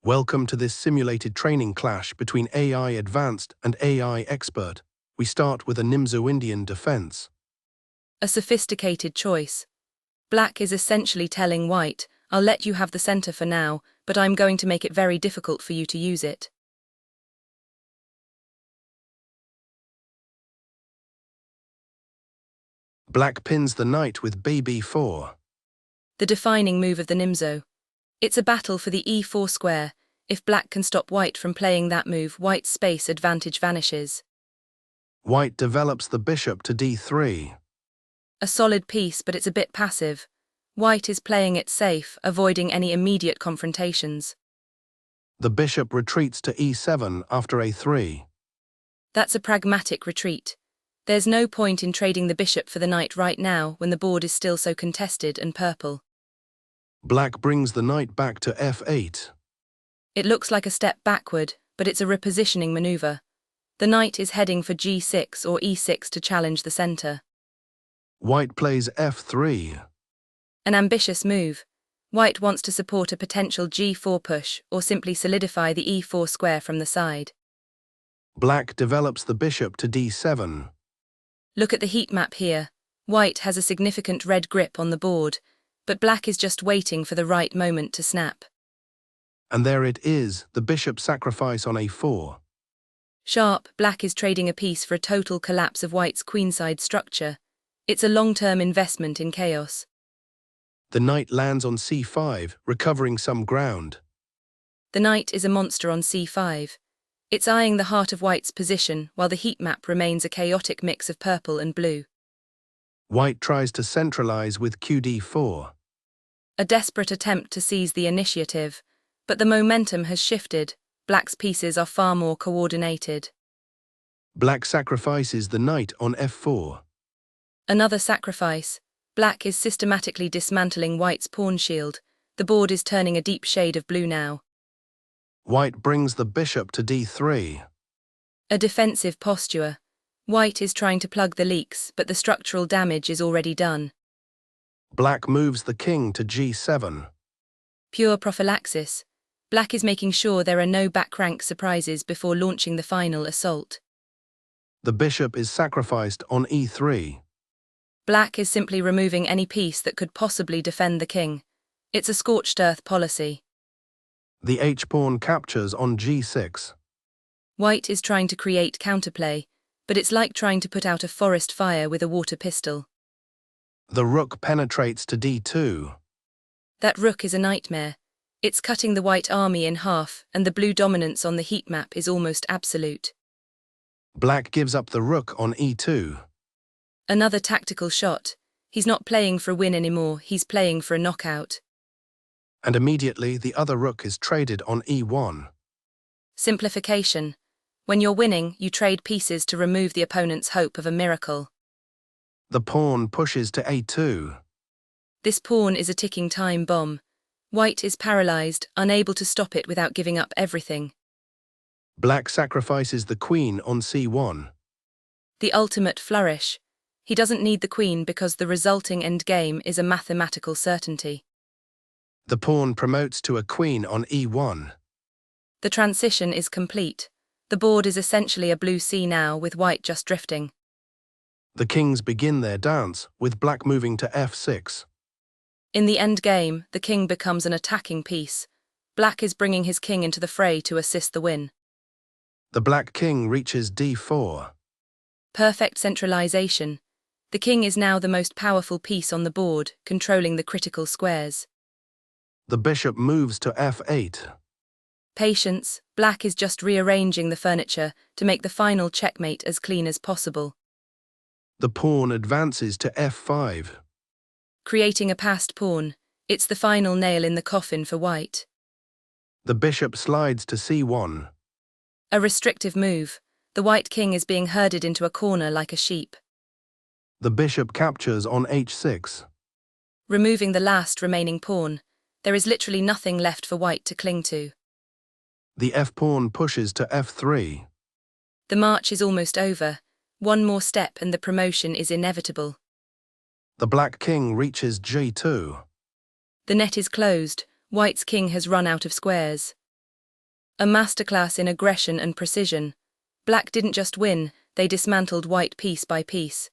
Welcome to this simulated training clash between AI Advanced and AI Expert. We start with a nimzo-indian-defense. A sophisticated choice. Black is essentially telling white, I'll let you have the center for now, but I'm going to make it very difficult for you to use it. Black pins the knight with b4. The defining move of the nimzo. It's a battle for the e4 square. If black can stop white from playing that move, white's space advantage vanishes. White develops the bishop to d3. A solid piece, but it's a bit passive. White is playing it safe, avoiding any immediate confrontations. The bishop retreats to e7 after a3. That's a pragmatic retreat. There's no point in trading the bishop for the knight right now when the board is still so contested and purple. Black brings the knight back to f8. It looks like a step backward, but it's a repositioning maneuver. The knight is heading for g6 or e6 to challenge the center. White plays f3. An ambitious move. White wants to support a potential g4 push or simply solidify the e4 square from the side. Black develops the bishop to d7. Look at the heat map here. White has a significant red grip on the board, but black is just waiting for the right moment to snap. And there it is, the bishop sacrifice on a4. Sharp, black is trading a piece for a total collapse of white's queenside structure. It's a long-term investment in chaos. The knight lands on c5, recovering some ground. The knight is a monster on c5. It's eyeing the heart of white's position while the heat map remains a chaotic mix of purple and blue. White tries to centralize with qd4. A desperate attempt to seize the initiative, but the momentum has shifted. Black's pieces are far more coordinated. Black sacrifices the knight on f4. Another sacrifice. Black is systematically dismantling white's pawn shield. The board is turning a deep shade of blue now. White brings the bishop to d3. A defensive posture. White is trying to plug the leaks, but the structural damage is already done. Black moves the king to g7. Pure prophylaxis. Black is making sure there are no back-rank surprises before launching the final assault. The bishop is sacrificed on e3. Black is simply removing any piece that could possibly defend the king. It's a scorched earth policy. The h-pawn captures on g6. White is trying to create counterplay, but it's like trying to put out a forest fire with a water pistol. The rook penetrates to d2. That rook is a nightmare. It's cutting the white army in half, and the blue dominance on the heat map is almost absolute. Black gives up the rook on e2. Another tactical shot. He's not playing for a win anymore, he's playing for a knockout. And immediately the other rook is traded on e1. Simplification. When you're winning, you trade pieces to remove the opponent's hope of a miracle. The pawn pushes to a2. This pawn is a ticking time bomb. White is paralyzed, unable to stop it without giving up everything. Black sacrifices the queen on c1. The ultimate flourish. He doesn't need the queen because the resulting endgame is a mathematical certainty. The pawn promotes to a queen on e1. The transition is complete. The board is essentially a blue sea now, with white just drifting. The kings begin their dance, with black moving to f6. In the endgame, the king becomes an attacking piece. Black is bringing his king into the fray to assist the win. The black king reaches d4. Perfect centralization. The king is now the most powerful piece on the board, controlling the critical squares. The bishop moves to f8. Patience. Black is just rearranging the furniture to make the final checkmate as clean as possible. The pawn advances to f5. Creating a passed pawn. It's the final nail in the coffin for white. The bishop slides to c1. A restrictive move. The white king is being herded into a corner like a sheep. The bishop captures on h6. Removing the last remaining pawn. There is literally nothing left for white to cling to. The f-pawn pushes to f3. The march is almost over. One more step and the promotion is inevitable. The black king reaches g2. The net is closed. White's king has run out of squares. A masterclass in aggression and precision. Black didn't just win, they dismantled white piece by piece.